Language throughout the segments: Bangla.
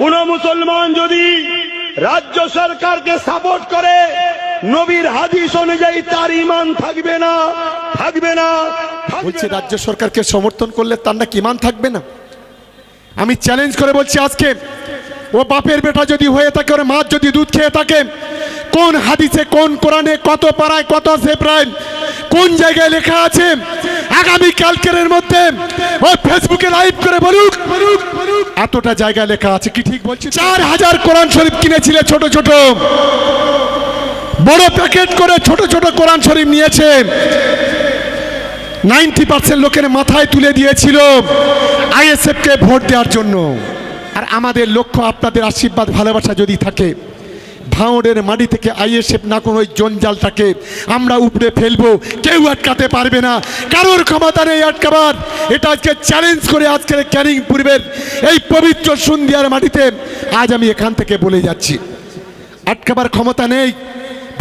কোন মুসলমান যদি রাজ্য সরকারকে সাপোর্ট করে নবীর হাদিস অনুযায়ী তার ঈমান থাকবে না, থাকবে না। বলছে রাজ্য সরকারকে সমর্থন করলে তার নাকি ঈমান থাকবে না। আমি চ্যালেঞ্জ করে বলছি আজকে, ও বাপের বেটা যদি হয়ে থাকে, ওর মা যদি দুধ খেয়ে থাকে, কোন হাদিসে, কোন কোরআনে, কত পারায়, কত সেপ্রায়, কোন জায়গায় লেখা আছে, আগামী কালকের মধ্যে ও ফেসবুকে লাইভ করে বলুক এতটা জায়গায় লেখা আছে। কি ঠিক বলছি? 4000 কোরআন শরীফ কিনেছিলে ছোট ছোট, বড় প্যাকেট করে ছোট ছোট কোরআন শরীফ নিয়েছে। 90% লোকের মাথায় তুলে দিয়েছিল আইএসএফ কে ভোট দেওয়ার জন্য। আর আমাদের লক্ষ্য আপনাদের আশীর্বাদ ভালোবাসা যদি থাকে, ভাঙড়ের মাটি থেকে আইএসএফ না কোনো ওই জঞ্জালটাকে আমরা উপড়ে ফেলবো, কেউ আটকাতে পারবে না, কারোর ক্ষমতা নেই আটকাবার। এটা আজকে চ্যালেঞ্জ করে আজকের ক্যানিং পূর্বের এই পবিত্র সন্ধিয়ার মাটিতে আজ আমি এখান থেকে বলে যাচ্ছি, আটকাবার ক্ষমতা নেই।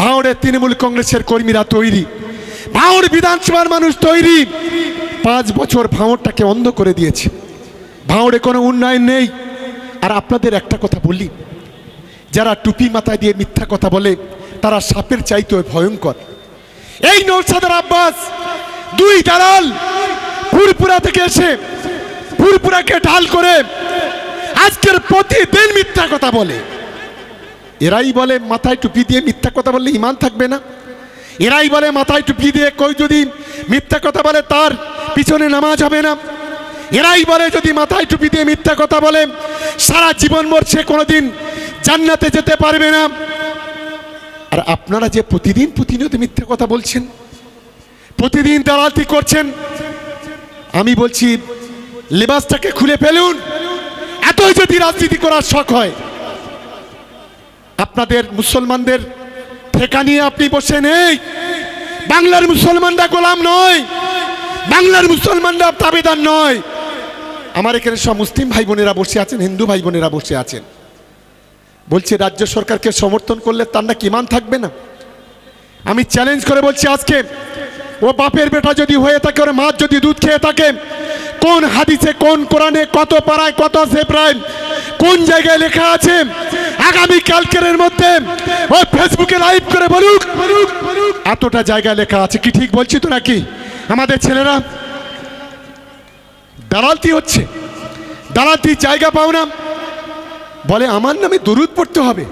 ভাঙড়ের তৃণমূল কংগ্রেসের কর্মীরা তৈরি, ভাঙড় বিধানসভার মানুষ তৈরি। 5 বছর ভাঙড়টাকে অন্ধ করে দিয়েছে, ভাঙড়ে কোনো উন্নয়ন নেই। আর আপনাদের একটা কথা বলি, যারা টুপি মাথায় দিয়ে মিথ্যা কথা বলে তারা সাপের চাইতে ভয়ঙ্কর। এই নৌসাদার আব্বাস 2 দালাল ফুরপুরা থেকে এসে ফুরপুরাকে ঢাল করে আজকের প্রতিদিন মিথ্যা কথা বলে। এরাই বলে মাথায় টুপি দিয়ে মিথ্যা কথা বললে ঈমান থাকবে না। এরাই বলে মাথায় টুপি দিয়ে কেউ যদি মিথ্যা কথা বলে তার পিছনে নামাজ হবে না। এরাই বলে যদি মাথায় টুপি দিয়ে মিথ্যা কথা বলে সারা জীবন ভর সে কোনোদিন জান্নাতে যেতে পারবে না। আর আপনারা যে প্রতিদিন প্রতিনিয়ত মিথ্যা কথা বলছেন, প্রতিদিন দালালি করছেন, আমি বলছি লেবাসটাকে খুলে ফেলুন। এতই যদি রাজনীতি করার শখ হয়, আপনাদের মুসলমানদের ঠেকা নিয়ে আপনি বসে নেই। বাংলার মুসলমানরা গোলাম নয়, বাংলার মুসলমানরা তাবেদার নয়। আমার এখানে সব মুসলিম ভাই বোনেরা বসে আছেন, হিন্দু ভাই বোনেরা বসে আছেন। বলছে রাজ্য সরকারকে সমর্থন করলে তার নাকি ঈমান থাকবে না। আমি চ্যালেঞ্জ করে বলছি আজকে, ও বাপের বেটা যদি হয়ে থাকে, ওর মা যদি দুধ খেয়ে থাকে, কোন হাদিসে, কোন কোরআনে, কত পারায়, কত সেপ্রায়, কোন জায়গায় লেখা আছে, আগামী কালকের মধ্যে ও ফেসবুকে লাইভ করে বলুক এতটা জায়গায় লেখা আছে। কি ঠিক বলছি তো নাকি? আমাদের ছেলেরা দালালতি হচ্ছে, দালালতির জায়গা পাও না, বলে আমার নামে দরুদ পড়তে হবে।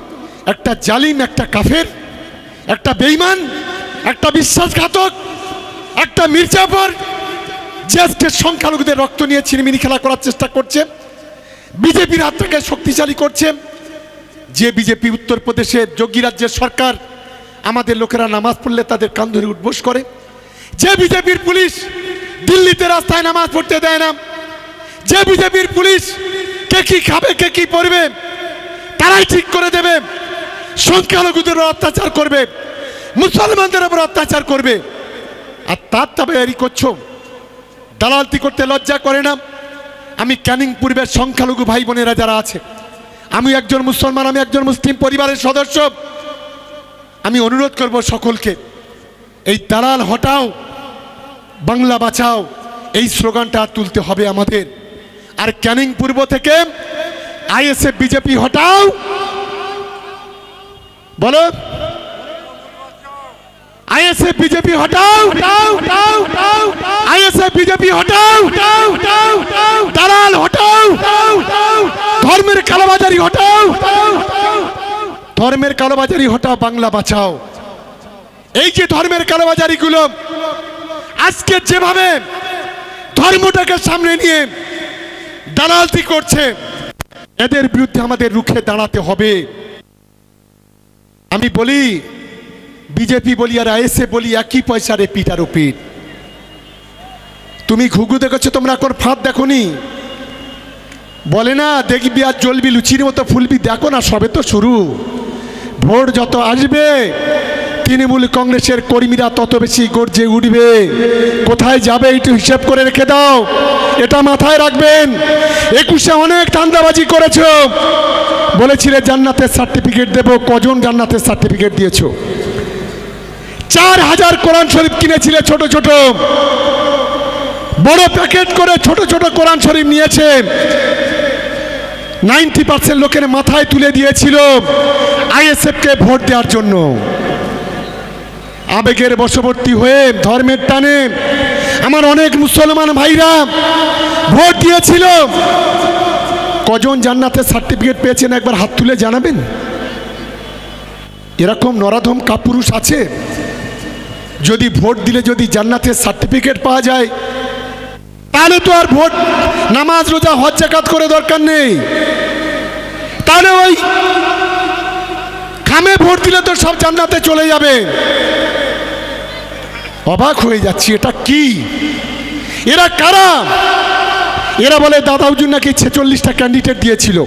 একটা জালিম, একটা কাফের, একটা বেঈমান, একটা বিশ্বাসঘাতক, একটা মির্জাফর, যে আজকে সংখ্যালঘুদের রক্ত নিয়ে ছিনিমিনি খেলা করার চেষ্টা করছে, বিজেপির হাতটাকে শক্তিশালী করছে। যে বিজেপি উত্তরপ্রদেশের যোগী রাজ্যের সরকার আমাদের লোকেরা নামাজ পড়লে তাদের কান ধরে উঠবোস করে, যে বিজেপির পুলিশ দিল্লিতে রাস্তায় নামাজ পড়তে দেয় না, যে বিজেপির পুলিশ কে কি খাবে, কে কি পড়বে তারাই ঠিক করে দেবে, সংখ্যালঘুদের অত্যাচার করবে, মুসলমানদের উপর অত্যাচার করবে। আর তার তাবেয়ারি করছো, দালালতি করতে লজ্জা করে না? আমি ক্যানিং পূর্বের সংখ্যালঘু ভাই বোনেরা যারা আছে, আমি একজন মুসলমান, আমি একজন মুসলিম পরিবারের সদস্য, আমি অনুরোধ করব সকলকে, এই দালাল হটাও, বাংলা বাঁচাও, এই স্লোগানটা তুলতে হবে আমাদের। আর ক্যানিং পূর্ব থেকে আইএসএফ বিজেপি হটাও, বলো আইএসএফ বিজেপি হটাও, আইএসএফ বিজেপি হটাও, দালাল হটাও, ধর্মের কালোবাজারি হটাও, ধর্মের কালোবাজারি হটাও, বাংলা বাঁচাও। এই যে ধর্মের কালোবাজারি গুলো আজকে যেভাবে ধর্মটাকে সামনে নিয়ে দালালতি করছে, এদের বিরুদ্ধে আমাদের রুখে দাঁড়াতে হবে। আমি বলি, বিজেপি বলি আর আইএসএফ বলি একই পয়সারে পিঠার পিঠ। তুমি ঘুঘু দেখেছো, তোমরা এখন ফাঁদ দেখোনি? বলে না দেখবি আর জ্বলবি, লুচির মতো ফুলবি, দেখো না সবে তো শুরু। ভোট যত আসবে তৃণমূল কংগ্রেসের কর্মীরা তত বেশি গর্জে উঠবে। কোথায় যাবে একটু হিসাব করে রেখে দাও, এটা মাথায় রাখবেন। 21-এ অনেক ধান্দাবাজি করেছো, বলেছিলে জান্নাতের সার্টিফিকেট দেব, কজন জান্নাতের সার্টিফিকেট দিয়েছো? 4000 কোরআন শরীফ কিনেছিলে ছোট ছোট, বড় প্যাকেট করে ছোট ছোট কোরআন শরীফ নিয়েছে। 90% লোকের মাথায় তুলে দিয়েছিল আইএসএফকে ভোট দেওয়ার জন্য। আবেগের বশবর্তী হয়ে ধর্মের টানে আমার অনেক মুসলমান ভাইরা ভোট দিয়েছিল। কজন জান্নাতের সার্টিফিকেট পেয়েছেন একবার হাত তুলে জানাবেন? এরকম নরাধম কাপুরুষ আছে? যদি ভোট দিলে যদি জান্নাতের সার্টিফিকেট পাওয়া যায় তাহলে তো আর ভোট নামাজ রোজা হজ যাকাত করে দরকার নেই। তাহলে ওই খামে ভোট দিলে তো সব জান্নাতে চলে যাবে। অবাক হয়ে যাচ্ছি, এটা কি? এরা কারা? এরা বলে দাদা হুজুর নাকি 46টা ক্যান্ডিডেট দিয়েছিল।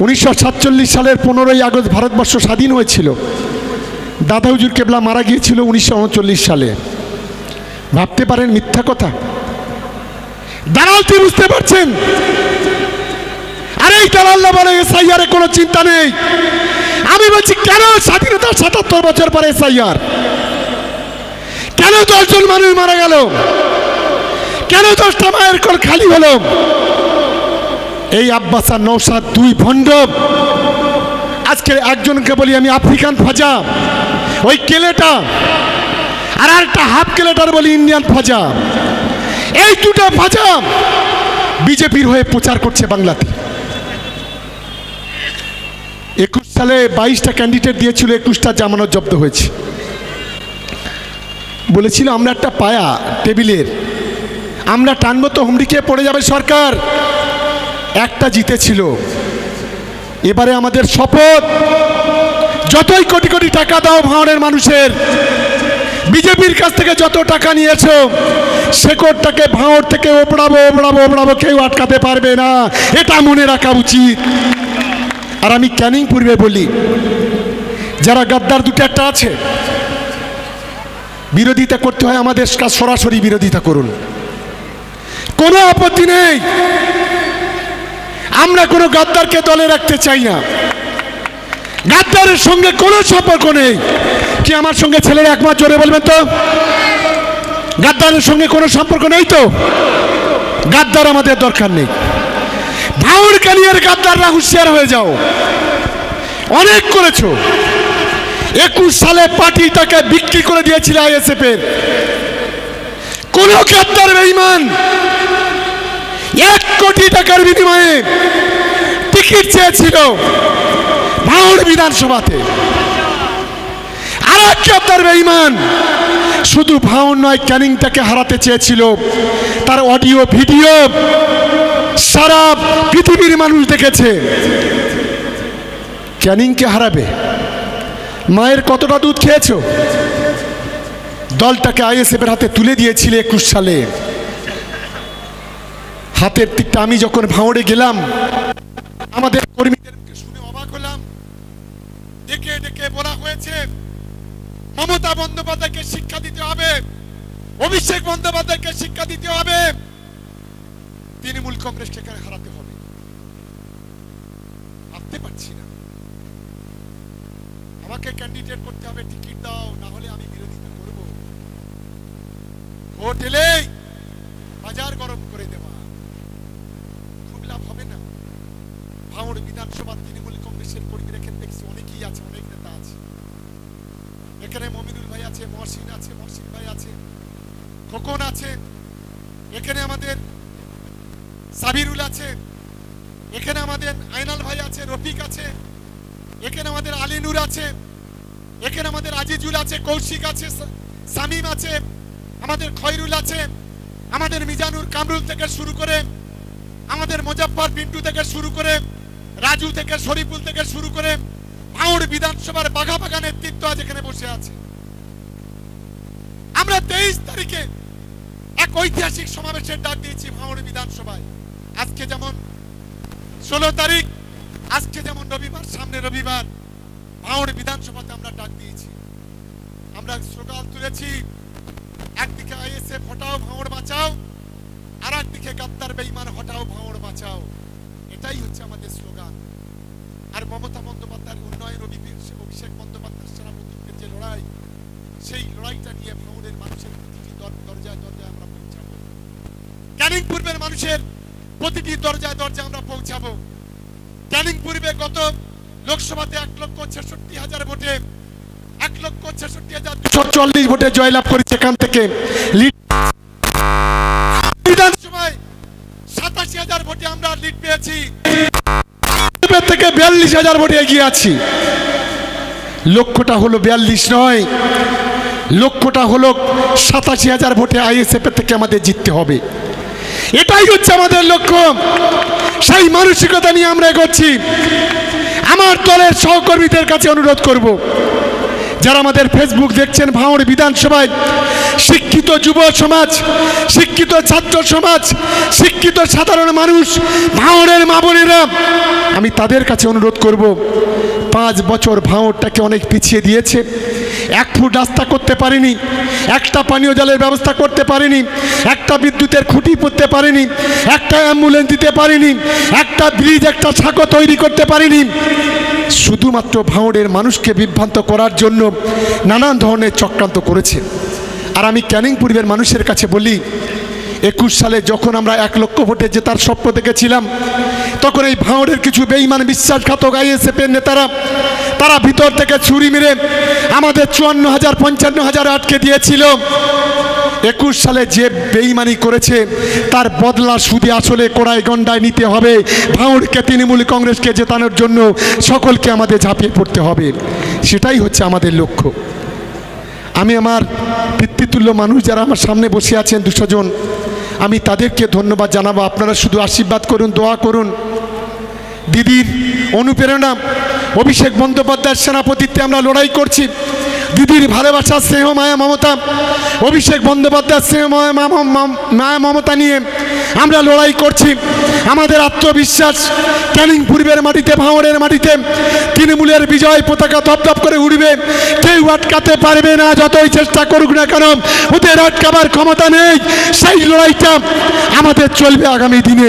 1947 সালের 15ই আগস্ট ভারতবর্ষ স্বাধীন হয়েছিল। দাদা হুজুর কেবলা মারা গিয়েছিল 1939 সালে। ভাবতে পারেন মিথ্যা কথা? দালালটি বুঝতে পারছেন? আরে এই দালাল্লা বলে এসআইআর কোনো চিন্তা নেই। আমি বলছি কেন স্বাধীনতার 77 বছর পরে এসআইআর? কেন 10 জন মানুষ মারা গেল? কেন 10টা মায়ের কোল খালি হলো? এই আব্বাস আর নওশাদ দুই ভণ্ড। আজকে একজনকে বলি আমি আফ্রিকান ফাজা, ওই কেলেটা, আর একটা হাফ কেলেটার বলি ইন্ডিয়ান ফাজা। এই দুটো ফাজা বিজেপির হয়ে প্রচার করছে বাংলাতে। 21 সালে 22টা ক্যান্ডিডেট দিয়েছিল, 21টা জামানত জব্দ হয়েছে। বলেছিল আমরা একটা পায়া টেবিলের, আমরা টানবো তো হুমড়ি খেয়ে পড়ে যাবে সরকার। একটা জিতেছিল। এবারে আমাদের শপথ, যতই কোটি কোটি টাকা দাও ভাঙড়ের মানুষের, বিজেপির কাছ থেকে যত টাকা নিয়েছো শেকড়টাকে ভাঙড় থেকে ওপড়াবো ওপড়াবো ওপড়াবো, কেউ আটকাতে পারবে না, এটা মনে রাখা উচিত। আর আমি ক্যানিং পূর্বে বলি, যারা গাদ্দার দুটো একটা আছে, বিরোধিতা করতে হয় আমাদের কাজ সরাসরি বিরোধিতা করুন, কোনো আপত্তি নেই। আমরা কোনো গাদ্দারকে দলে রাখতে চাই না। গাদ্দারের সঙ্গে কোনো সম্পর্ক নেই। কি আমার সঙ্গে ছেলেরা একমাত্র জোরে বলবেন তো? গাদ্দারের সঙ্গে কোনো সম্পর্ক নেই তো? গাদ্দার আমাদের দরকার নেই। ভাঙড় কালিয়ার গাদ্দাররা হুঁশিয়ার হয়ে যাও, অনেক করেছো। 21 সালে পার্টিটাকে বিক্রি করে দিয়েছিল আইএসএফ এর। কোন গাদ্দার বেঈমান 1 কোটি টাকার বিনিময়ে টিকিট চেয়েছিল ভাঙড় বিধানসভাতে। আর এক গাদ্দার বেঈমান শুধু ভাঙড় নয়, ক্যানিংটাকে হারাতে চেয়েছিল। তার অডিও ভিডিও সারা পৃথিবীর মানুষ দেখেছে। ক্যানিংকে হারাবে? মায়ের কতটা দুধ খেয়েছো? দলটাকে আইএসএফ এর হাতে তুলে দিয়েছিল 21 সালে। হাতের দিকটা আমি যখন ভাঙড়ে গেলাম, আমাদের কর্মীদেরকে শুনে অবাক হলাম। ডেকে ডেকে বলা হয়েছে মমতা বন্দ্যোপাধ্যায়কে শিক্ষা দিতে হবে, অভিষেক বন্দ্যোপাধ্যায়কে শিক্ষা দিতে হবে, তৃণমূল কংগ্রেসকে হারাতে হবে। ভাবতে পারছি না। আমাকে ক্যান্ডিডেট করতে হবে, টিকিট দাও, না হলে আমি বিরোধিতা করব। ভোট এলেই বাজার গরম করে দেওয়া, খুব লাভ হবে না। ভাঙড় বিধানসভা তৃণমূল কংগ্রেসের কর্মীরা এখানে দেখছি অনেকেই আছে, অনেক নেতা আছে। এখানে মমিনুল ভাই আছে, মহসিন আছে, মহসিন ভাই আছে, খোকন আছে, এখানে আমাদের সাবিরুল আছে, এখানে আমাদের আইনাল ভাই আছে, রফিক আছে, এখানে আমাদের আলিনুর আছে, এখানে আমাদের আজিজুল আছে, কৌশিক আছে, সামিম আছে, আমাদের খয়রুল আছে, আমাদের মিজানুর কামরুল থেকে শুরু করে, আমাদের মুজাফফর পিন্টু থেকে শুরু করে, রাজু থেকে শরীফুল থেকে শুরু করে, ভাঙড় বিধানসভার বাঘা বাঘা নেতৃত্ব আজ এখানে বসে আছে। আমরা 23 তারিখে এক ঐতিহাসিক সমাবেশের ডাক দিয়েছি ভাঙড় বিধানসভায়। আজকে যেমন 16 তারিখ, আজকে যেমন রবিবার, সামনে রবিবার ভাঙড় বিধানসভাতে আমরা ডাক দিয়েছি। আমরা স্লোগান তুলেছি, একদিকে আইএসএফ হটাও ভাঙড় বাঁচাও, আর একদিকে গাদ্দার বেঈমান হটাও ভাঙড় বাঁচাও। এটাই হচ্ছে আমাদের স্লোগান। আর মমতা বন্দ্যোপাধ্যায়ের উন্নয়ন, অভিষেক বন্দ্যোপাধ্যায়ের সেনাপতিত্বের যে লড়াই, সেই লড়াইটা নিয়ে ভাঙড়ের মানুষের প্রতিটি দরজায় দরজায় আমরা পৌঁছাবো। ক্যানিং পূর্বের মানুষের প্রতিটি দরজায় দরজায় আমরা পৌঁছাবো। ক্যানিং পূর্বে গত লোকসভাতে 1,66,000 ভোটে 1,66,240 ভোটে জয়লাভ করেছে। এখান থেকে বিধানসভায় 87,000 ভোটে আমরা লিড পেয়েছি, থেকে 42,000 ভোটে এগিয়ে আছি। লক্ষ্যটা হলো 42 নয়, লক্ষ্যটা হলো 87,000 ভোটে আইএসএফ থেকে আমাদের জিততে হবে। এটাই হচ্ছে আমাদের লক্ষ্য। সেই মানসিকতা নিয়ে আমরা এগোচ্ছি। আমার দলের সহকর্মীদের কাছে অনুরোধ করব, যারা আমাদের ফেসবুক দেখছেন, ভাঙড় বিধানসভায় শিক্ষিত যুব সমাজ, শিক্ষিত ছাত্র সমাজ, শিক্ষিত সাধারণ মানুষ, ভাঙড়ের মা বোনেরা, আমি তাদের কাছে অনুরোধ করব, 5 বছর ভাঙড়টাকে অনেক পিছিয়ে দিয়েছে। 1 ফুট রাস্তা করতে পারেনি, একটা পানীয় জলের ব্যবস্থা করতে পারেনি, একটা বিদ্যুতের খুঁটি পুঁততে পারেনি, একটা অ্যাম্বুলেন্স দিতে পারেনি, একটা ব্রিজ, একটা ছাকো তৈরি করতে পারেনি। শুধুমাত্র ভাঙড়ের মানুষকে বিভ্রান্ত করার জন্য নানান ধরনের চক্রান্ত করেছে। আর আমি ক্যানিং পূর্বের মানুষের কাছে বলি, 21 সালে যখন আমরা 1 লক্ষ ভোটে জেতার স্বপ্ন দেখেছিলাম, তখন এই ভাঙড়ের কিছু বেঈমান বিশ্বাসঘাতক আইএসএফের নেতারা, তারা ভিতর থেকে ছুরি মেরে আমাদের 54,000 55,000 আটকে দিয়েছিল। 21 সালে যে বেঈমানি করেছে তার বদলা সুদে আসলে কোড়ায় গন্ডায় নিতে হবে। ভাঙড়কে তৃণমূল কংগ্রেসকে জেতানোর জন্য সকলকে আমাদের ঝাঁপিয়ে পড়তে হবে। সেটাই হচ্ছে আমাদের লক্ষ্য। আমি আমার পিতৃতুল্য মানুষ যারা আমার সামনে বসে আছেন 200 জন, আমি তাদেরকে ধন্যবাদ জানাবো। আপনারা শুধু আশীর্বাদ করুন, দোয়া করুন। দিদির অনুপ্রেরণা, অভিষেক বন্দ্যোপাধ্যায়ের সেনাপতিত্বে আমরা লড়াই করছি। দিদির ভালোবাসা, স্নেহ, মায়া, মমতা, অভিষেক বন্দ্যোপাধ্যায়ের স্নেহ, মায়া, মমতা নিয়ে আমরা লড়াই করছি। আমাদের আত্মবিশ্বাস, ক্যানিং পূর্বের মাটিতে, ভাঙড়ের মাটিতে তৃণমূলের বিজয় পতাকা দপদপ করে উড়বে। কেউ আটকাতে পারবে না, যতই চেষ্টা করুক না কেন, ওদের আটকাবার ক্ষমতা নেই। সেই লড়াইটা আমাদের চলবে আগামী দিনে।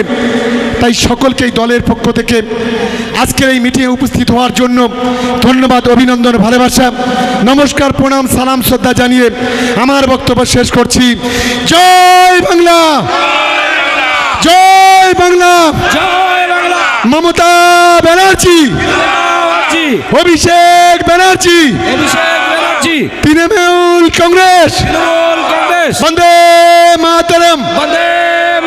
তাই সকলকেই দলের পক্ষ থেকে আজকের এই মিটিংয়ে উপস্থিত হওয়ার জন্য ধন্যবাদ, অভিনন্দন, ভালোবাসা, নমস্কার, প্রণাম, সালাম, শ্রদ্ধা জানিয়ে আমার বক্তব্য শেষ করছি। জয় বাংলা, জয় বাংলা, জয় বাংলা। মমতা ব্যানার্জি, অভিষেক ব্যানার্জি, অভিষেক ব্যানার্জি, তৃণমূল কংগ্রেস, তৃণমূল কংগ্রেস, বন্দে মাতরম। বন্দে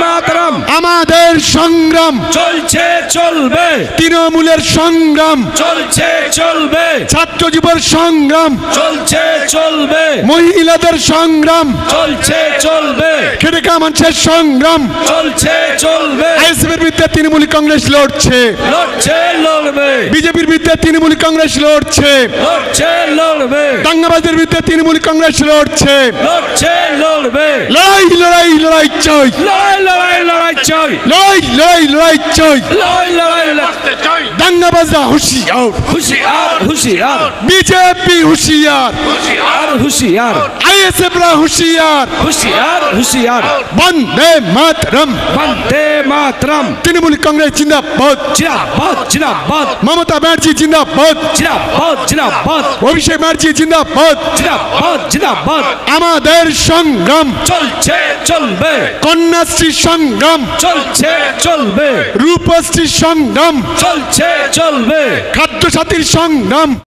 মাতরম। আমাদের সংগ্রাম চলছে, চলবে। তৃণমূলের সংগ্রাম চলছে, চলবে। ছাত্র যুবর সংগ্রাম চলছে, চলবে। মহিলাদের সংগ্রাম চলছে, চলবে। খেটে খাওয়া মানুষের সংগ্রাম চলছে, চলবে। আইএসএফের বিরুদ্ধে তৃণমূল কংগ্রেস লড়ছে, লড়ছে, লড়বে। বিজেপির বিরুদ্ধে তৃণমূল কংগ্রেস লড়ছে, লড়ছে, লড়বে। দাঙ্গাবাজদের বিরুদ্ধে তৃণমূল কংগ্রেস লড়ছে। লড়ছে, লড়বে। লড়াই লড়াই লড়াই চাই, লড়াই, লড়াই, লড়াই চাই। লড়াই লড়াই লড়াই চাই। লড়াই, লড়াই, লড়াই চাই। দাঙ্গাবাজরা হুঁশিয়ার, হুঁশিয়ার, হুঁশিয়ার, বিজেপি হুঁশিয়ার, হুঁশিয়ার, হুঁশিয়ার, আইএসএফরা হুঁশিয়ার। হুঁশিয়ার, হুঁশিয়ার। বন্দে মাতরম। বন্দে মাতরম। তৃণমূল কংগ্রেস জিন্দাবাদ, জিন্দাবাদ, জিন্দাবাদ, মমতা ব্যানার্জি জিন্দাবাদ, জিন্দাবাদ, জিন্দাবাদ, অভিষেক ব্যানার্জি জিন্দাবাদ। জিন্দাবাদ, জিন্দাবাদ। আমাদের সংগ্রাম চলছে, চলবে। কন্যাশ্রী সংগ্রাম, চলছে, চলবে। রূপশ্রী সংগ্রাম, চলছে, চলবে। খাদ্য সাথীর সংগ্রাম,